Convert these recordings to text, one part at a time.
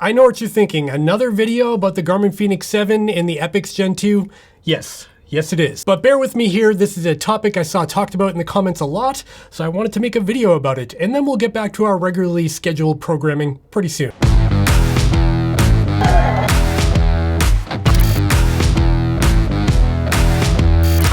I know what you're thinking, another video about the Garmin Fenix 7 and the Epix Gen 2? Yes it is. But bear with me here, this is a topic I saw talked about in the comments a lot, so I wanted to make a video about it, and then we'll get back to our regularly scheduled programming pretty soon.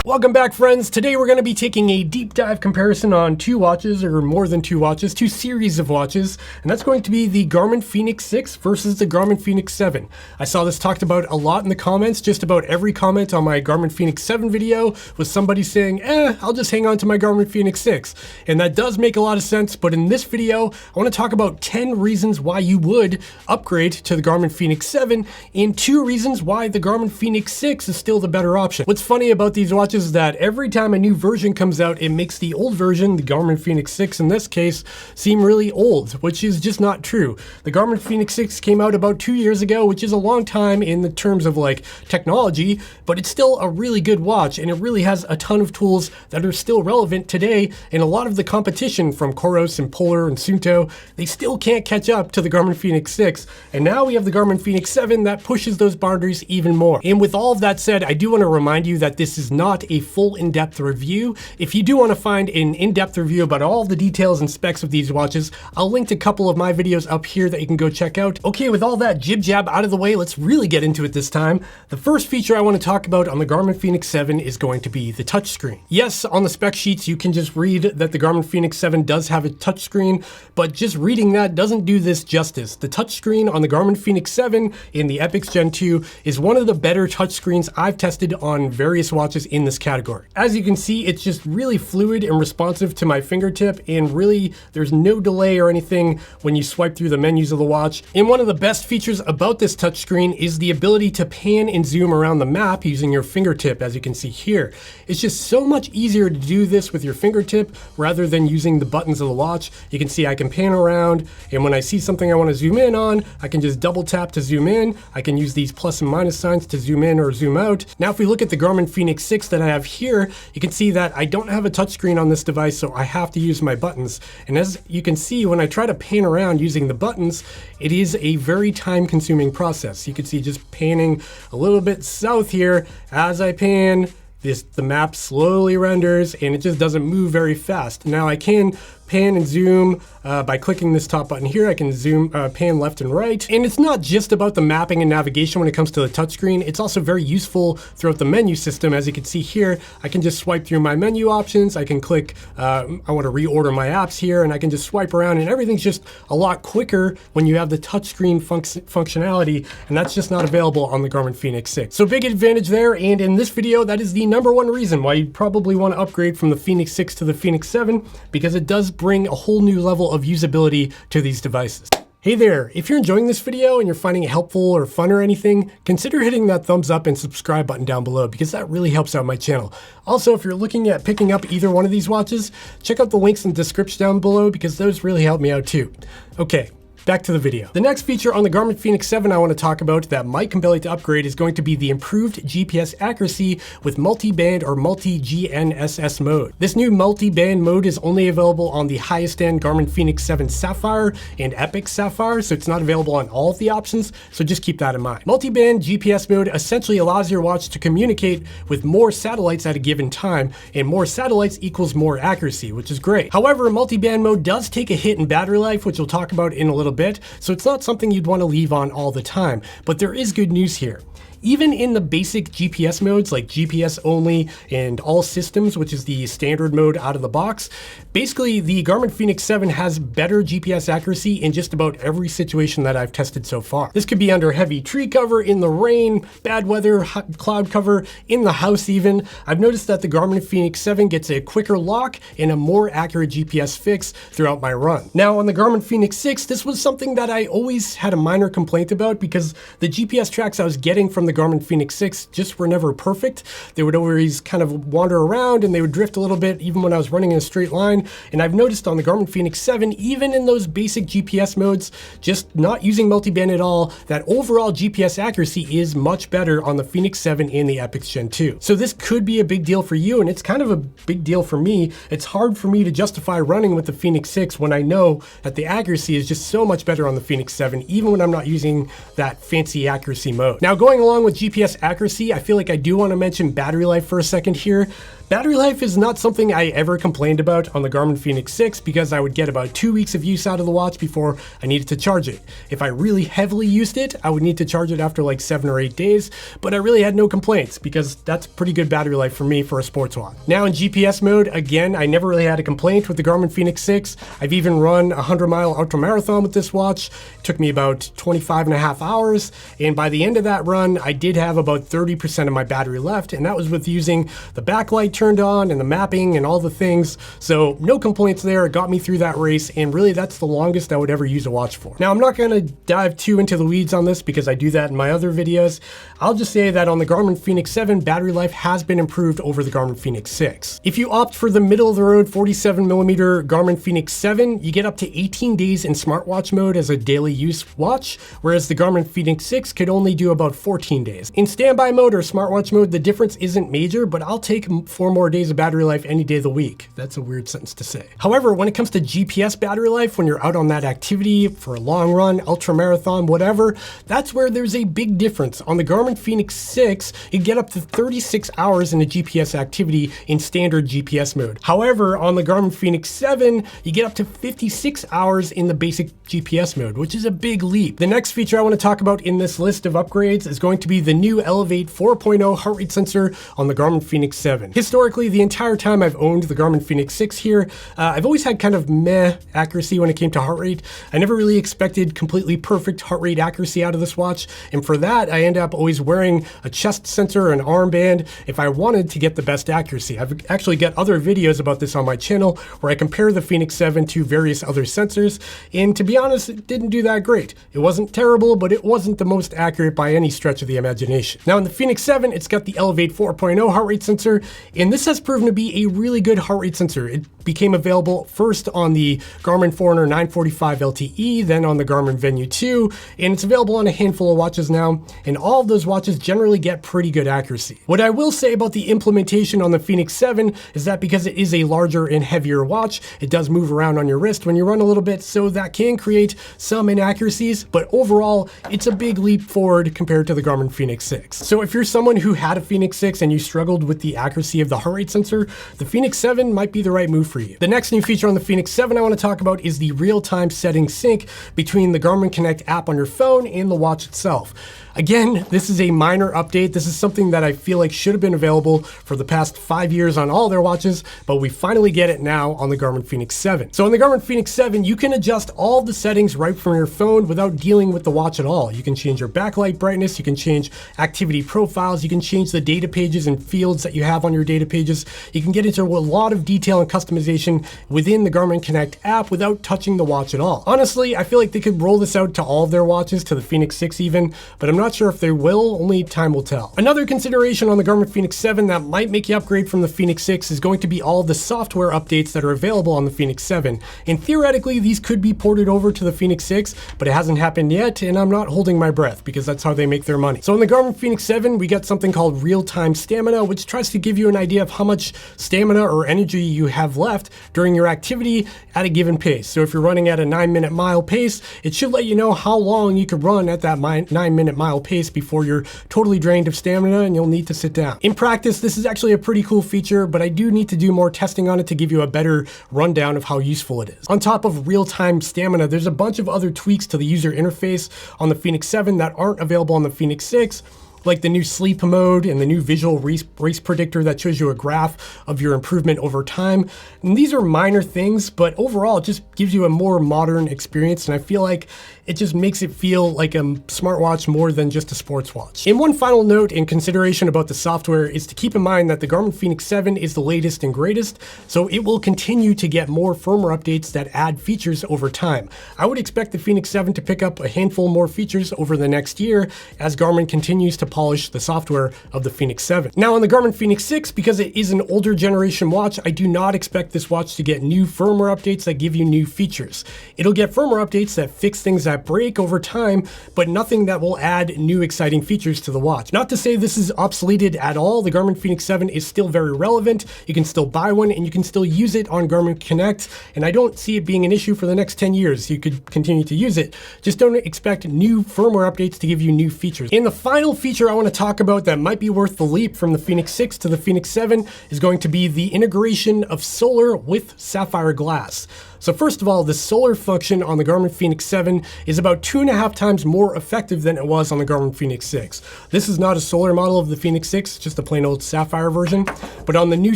Welcome back, friends. Today we're going to be taking a deep dive comparison on two watches, or more than two watches, two series of watches, and that's going to be the Garmin Fenix 6 versus the Garmin Fenix 7. I saw this talked about a lot in the comments. Just about every comment on my Garmin Fenix 7 video was somebody saying, I'll just hang on to my Garmin Fenix 6. And that does make a lot of sense, but in this video, I want to talk about 10 reasons why you would upgrade to the Garmin Fenix 7, and 2 reasons why the Garmin Fenix 6 is still the better option. What's funny about these watches is that every time a new version comes out, it makes the old version, the Garmin Fenix 6 in this case, seem really old, which is just not true. The Garmin Fenix 6 came out about 2 years ago, which is a long time in the terms of like technology, but it's still a really good watch, and it really has a ton of tools that are still relevant today, and a lot of the competition from Coros and Polar and Suunto, they still can't catch up to the Garmin Fenix 6, and now we have the Garmin Fenix 7 that pushes those boundaries even more. And with all of that said, I do want to remind you that this is not a full in-depth review. If you do want to find an in-depth review about all the details and specs of these watches, I'll link to a couple of my videos up here that you can go check out. Okay, with all that jib-jab out of the way, let's really get into it this time. The first feature I want to talk about on the Garmin Fenix 7 is going to be the touchscreen. Yes, on the spec sheets you can just read that the Garmin Fenix 7 does have a touchscreen, but just reading that doesn't do this justice. The touchscreen on the Garmin Fenix 7 in the Epix Gen 2 is one of the better touchscreens I've tested on various watches in this category. As you can see, it's just really fluid and responsive to my fingertip, and really there's no delay or anything when you swipe through the menus of the watch. And one of the best features about this touchscreen is the ability to pan and zoom around the map using your fingertip, as you can see here. It's just so much easier to do this with your fingertip rather than using the buttons of the watch. You can see I can pan around, and when I see something I want to zoom in on, I can just double tap to zoom in. I can use these plus and minus signs to zoom in or zoom out. Now if we look at the Garmin Fenix 6 that I have here, you can see that I don't have a touchscreen on this device, so I have to use my buttons. And as you can see, when I try to pan around using the buttons, it is a very time-consuming process. You can see just panning a little bit south here. As I pan, the map slowly renders, and it just doesn't move very fast. Now I can pan and zoom by clicking this top button here. I can zoom, pan left and right. And it's not just about the mapping and navigation when it comes to the touchscreen. It's also very useful throughout the menu system. As you can see here, I can just swipe through my menu options. I can click, I want to reorder my apps here, and I can just swipe around, and everything's just a lot quicker when you have the touchscreen functionality, and that's just not available on the Garmin Fenix 6. So big advantage there, and in this video, that is the #1 reason why you'd probably want to upgrade from the Fenix 6 to the Fenix 7, because it does bring a whole new level of usability to these devices. Hey there, if you're enjoying this video and you're finding it helpful or fun or anything, consider hitting that thumbs up and subscribe button down below, because that really helps out my channel. Also, if you're looking at picking up either one of these watches, check out the links in the description down below, because those really help me out too. Okay, back to the video. The next feature on the Garmin Fenix 7 I want to talk about that might compel you to upgrade is going to be the improved GPS accuracy with multi-band or multi-GNSS mode. This new multi-band mode is only available on the highest end Garmin Fenix 7 Sapphire and Epix Sapphire, so it's not available on all of the options, so just keep that in mind. Multi-band GPS mode essentially allows your watch to communicate with more satellites at a given time, and more satellites equals more accuracy, which is great. However, multi-band mode does take a hit in battery life, which we'll talk about in a little bit, so it's not something you'd want to leave on all the time. But there is good news here. Even in the basic GPS modes like GPS only and all systems, which is the standard mode out of the box, basically the Garmin Fenix 7 has better GPS accuracy in just about every situation that I've tested so far. This could be under heavy tree cover, in the rain, bad weather, cloud cover, in the house even. I've noticed that the Garmin Fenix 7 gets a quicker lock and a more accurate GPS fix throughout my run. Now on the Garmin Fenix 6, this was something that I always had a minor complaint about, because the GPS tracks I was getting from the Garmin Fenix 6 just were never perfect. They would always kind of wander around and they would drift a little bit even when I was running in a straight line. And I've noticed on the Garmin Fenix 7, even in those basic GPS modes, just not using multiband at all, that overall GPS accuracy is much better on the Fenix 7 and the Epix Gen 2. So this could be a big deal for you, and it's kind of a big deal for me. It's hard for me to justify running with the Fenix 6 when I know that the accuracy is just so much better on the Fenix 7, even when I'm not using that fancy accuracy mode. Now, going along with GPS accuracy, I feel like I do want to mention battery life for a second here. Battery life is not something I ever complained about on the Garmin Fenix 6 because I would get about 2 weeks of use out of the watch before I needed to charge it. If I really heavily used it, I would need to charge it after like 7 or 8 days, but I really had no complaints because that's pretty good battery life for me for a sports watch. Now in GPS mode, again, I never really had a complaint with the Garmin Fenix 6. I've even run a 100-mile ultra marathon with this watch. It took me about 25.5 hours, and by the end of that run, I did have about 30% of my battery left, and that was with using the backlight turned on and the mapping and all the things. So no complaints there. It got me through that race, and really that's the longest I would ever use a watch for. Now I'm not going to dive too into the weeds on this because I do that in my other videos. I'll just say that on the Garmin Fenix 7, battery life has been improved over the Garmin Fenix 6. If you opt for the middle of the road 47mm Garmin Fenix 7, you get up to 18 days in smartwatch mode as a daily use watch, whereas the Garmin Fenix 6 could only do about 14 days. In standby mode or smartwatch mode, the difference isn't major, but I'll take 4 more days of battery life any day of the week. That's a weird sentence to say. However, when it comes to GPS battery life, when you're out on that activity for a long run, ultra marathon, whatever, that's where there's a big difference. On the Garmin Fenix 6, you get up to 36 hours in a GPS activity in standard GPS mode. However, on the Garmin Fenix 7, you get up to 56 hours in the basic GPS mode, which is a big leap. The next feature I want to talk about in this list of upgrades is going to be the new Elevate 4.0 heart rate sensor on the Garmin Fenix 7. Historically, the entire time I've owned the Garmin Fenix 6 here, I've always had kind of meh accuracy when it came to heart rate. I never really expected completely perfect heart rate accuracy out of this watch, and for that, I end up always wearing a chest sensor or an armband if I wanted to get the best accuracy. I've actually got other videos about this on my channel where I compare the Fenix 7 to various other sensors, and to be honest, it didn't do that great. It wasn't terrible, but it wasn't the most accurate by any stretch of the imagination. Now in the Fenix 7, it's got the Elevate 4.0 heart rate sensor, and this has proven to be a really good heart rate sensor. It became available first on the Garmin Forerunner 945 LTE, then on the Garmin Venu 2, and it's available on a handful of watches now, and all of those watches generally get pretty good accuracy. What I will say about the implementation on the Fenix 7 is that because it is a larger and heavier watch, it does move around on your wrist when you run a little bit, so that can create some inaccuracies, but overall, it's a big leap forward compared to the Garmin Fenix 6. So if you're someone who had a Fenix 6 and you struggled with the accuracy of the heart rate sensor, the Fenix 7 might be the right move for you. The next new feature on the Fenix 7 I want to talk about is the real-time setting sync between the Garmin Connect app on your phone and the watch itself. Again, this is a minor update. This is something that I feel like should have been available for the past 5 years on all their watches, but we finally get it now on the Garmin Fenix 7. So on the Garmin Fenix 7, you can adjust all the settings right from your phone without dealing with the watch at all. You can change your backlight brightness, you can change activity profiles, you can change the data pages and fields that you have on your data pages. You can get into a lot of detail and customization within the Garmin Connect app without touching the watch at all. Honestly, I feel like they could roll this out to all of their watches, to the Fenix 6 even, but I'm not sure if they will, only time will tell. Another consideration on the Garmin Fenix 7 that might make you upgrade from the Fenix 6 is going to be all the software updates that are available on the Fenix 7. And theoretically, these could be ported over to the Fenix 6, but it hasn't happened yet, and I'm not holding my breath because that's how they make their money. So on the Garmin Fenix 7, we got something called real-time stamina, which tries to give you an idea of how much stamina or energy you have left during your activity at a given pace. So if you're running at a 9-minute mile pace, it should let you know how long you could run at that 9-minute mile pace before you're totally drained of stamina and you'll need to sit down. In practice, this is actually a pretty cool feature, but I do need to do more testing on it to give you a better rundown of how useful it is. On top of real-time stamina, there's a bunch of other tweaks to the user interface on the Fenix 7 that aren't available on the Fenix 6, like the new sleep mode and the new visual race predictor that shows you a graph of your improvement over time. And these are minor things, but overall it just gives you a more modern experience, and I feel like it just makes it feel like a smartwatch more than just a sports watch. And one final note in consideration about the software is to keep in mind that the Garmin Fenix 7 is the latest and greatest, so it will continue to get more firmware updates that add features over time. I would expect the Fenix 7 to pick up a handful more features over the next year as Garmin continues to polish the software of the Fenix 7. Now on the Garmin Fenix 6, because it is an older generation watch, I do not expect this watch to get new firmware updates that give you new features. It'll get firmware updates that fix things that break over time, but nothing that will add new exciting features to the watch. Not to say this is obsoleted at all. The Garmin Fenix 7 is still very relevant. You can still buy one and you can still use it on Garmin Connect, and I don't see it being an issue for the next 10 years. You could continue to use it. Just don't expect new firmware updates to give you new features. And the final feature I want to talk about that might be worth the leap from the Fenix 6 to the Fenix 7 is going to be the integration of solar with Sapphire glass. So first of all, the solar function on the Garmin Fenix 7 is about 2.5 times more effective than it was on the Garmin Fenix 6. This is not a solar model of the Fenix 6, just a plain old Sapphire version. But on the new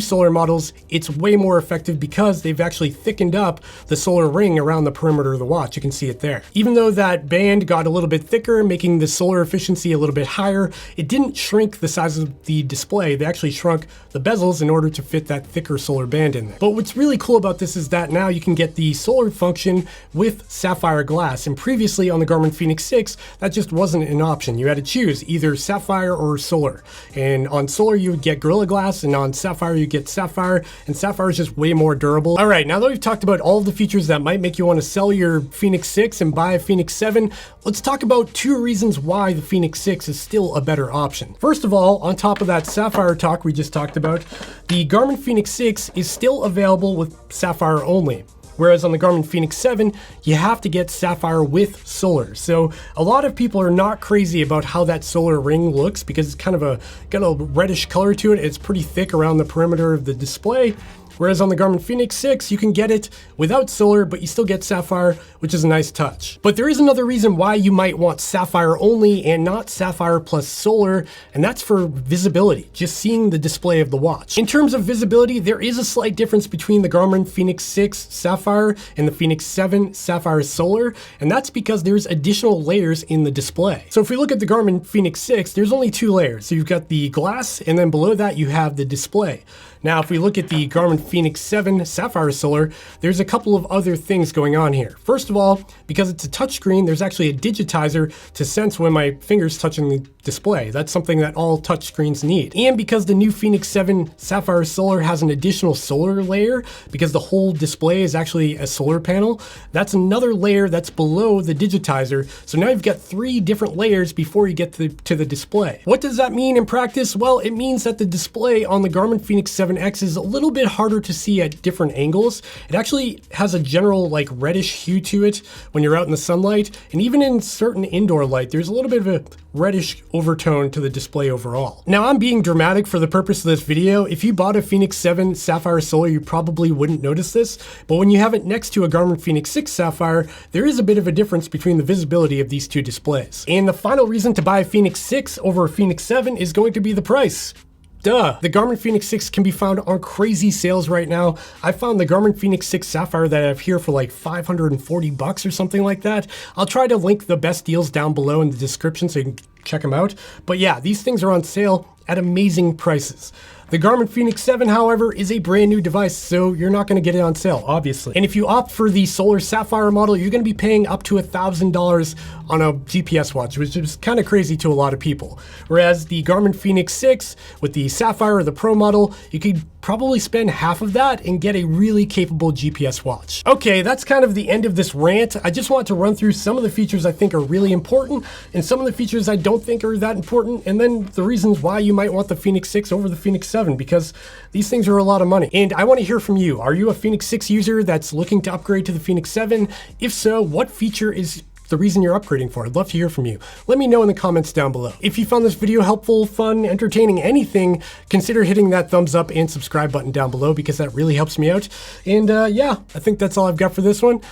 solar models, it's way more effective because they've actually thickened up the solar ring around the perimeter of the watch. You can see it there. Even though that band got a little bit thicker, making the solar efficiency a little bit higher, it didn't shrink the size of the display. They actually shrunk the bezels in order to fit that thicker solar band in there. But what's really cool about this is that now you can get the solar function with Sapphire glass, and previously on the Garmin Fenix 6 that just wasn't an option. You had to choose either Sapphire or solar, and on solar you would get Gorilla Glass, and on Sapphire you get Sapphire, and Sapphire is just way more durable. Alright, now that we've talked about all of the features that might make you want to sell your Fenix 6 and buy a Fenix 7, let's talk about 2 reasons why the Fenix 6 is still a better option. First of all, on top of that Sapphire talk we just talked about, the Garmin Fenix 6 is still available with Sapphire only. Whereas on the Garmin Fenix 7, you have to get Sapphire with solar. So a lot of people are not crazy about how that solar ring looks because it's kind of got a reddish color to it. It's pretty thick around the perimeter of the display. Whereas on the Garmin Fenix 6, you can get it without solar, but you still get Sapphire, which is a nice touch. But there is another reason why you might want Sapphire only and not Sapphire plus solar, and that's for visibility, just seeing the display of the watch. In terms of visibility, there is a slight difference between the Garmin Fenix 6 Sapphire and the Fenix 7 Sapphire Solar, and that's because there's additional layers in the display. So if we look at the Garmin Fenix 6, there's only 2 layers. So you've got the glass, and then below that you have the display. Now, if we look at the Garmin Fenix 7 Sapphire Solar, there's a couple of other things going on here. First of all, because it's a touchscreen, there's actually a digitizer to sense when my finger's touching the display. That's something that all touchscreens need. And because the new Fenix 7 Sapphire Solar has an additional solar layer, because the whole display is actually a solar panel, that's another layer that's below the digitizer. So now you've got 3 different layers before you get to the display. What does that mean in practice? Well, it means that the display on the Garmin Fenix 7X is a little bit harder to see at different angles. It actually has a general like reddish hue to it when you're out in the sunlight, and even in certain indoor light, there's a little bit of a reddish overtone to the display overall. Now, I'm being dramatic for the purpose of this video. If you bought a Fenix 7 Sapphire Solar, you probably wouldn't notice this, but when you have it next to a Garmin Fenix 6 Sapphire, there is a bit of a difference between the visibility of these 2 displays. And the final reason to buy a Fenix 6 over a Fenix 7 is going to be the price. Duh. The Garmin Fenix 6 can be found on crazy sales right now. I found the Garmin Fenix 6 Sapphire that I have here for like $540 or something like that. I'll try to link the best deals down below in the description so you can check them out. But yeah, these things are on sale at amazing prices. The Garmin Fenix 7, however, is a brand new device, so you're not going to get it on sale, obviously. And if you opt for the Solar Sapphire model, you're going to be paying up to $1,000 on a GPS watch, which is kind of crazy to a lot of people. Whereas the Garmin Fenix 6 with the Sapphire or the Pro model, you could probably spend half of that and get a really capable GPS watch. Okay, that's kind of the end of this rant. I just want to run through some of the features I think are really important and some of the features I don't think are that important, and then the reasons why you might want the Fenix 6 over the Fenix 7, because these things are a lot of money. And I want to hear from you. Are you a Fenix 6 user that's looking to upgrade to the Fenix 7? If so, what feature is the reason you're upgrading for? I'd love to hear from you. Let me know in the comments down below. If you found this video helpful, fun, entertaining, anything, consider hitting that thumbs up and subscribe button down below because that really helps me out. And yeah, I think that's all I've got for this one.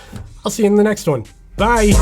I'll see you in the next one. Bye.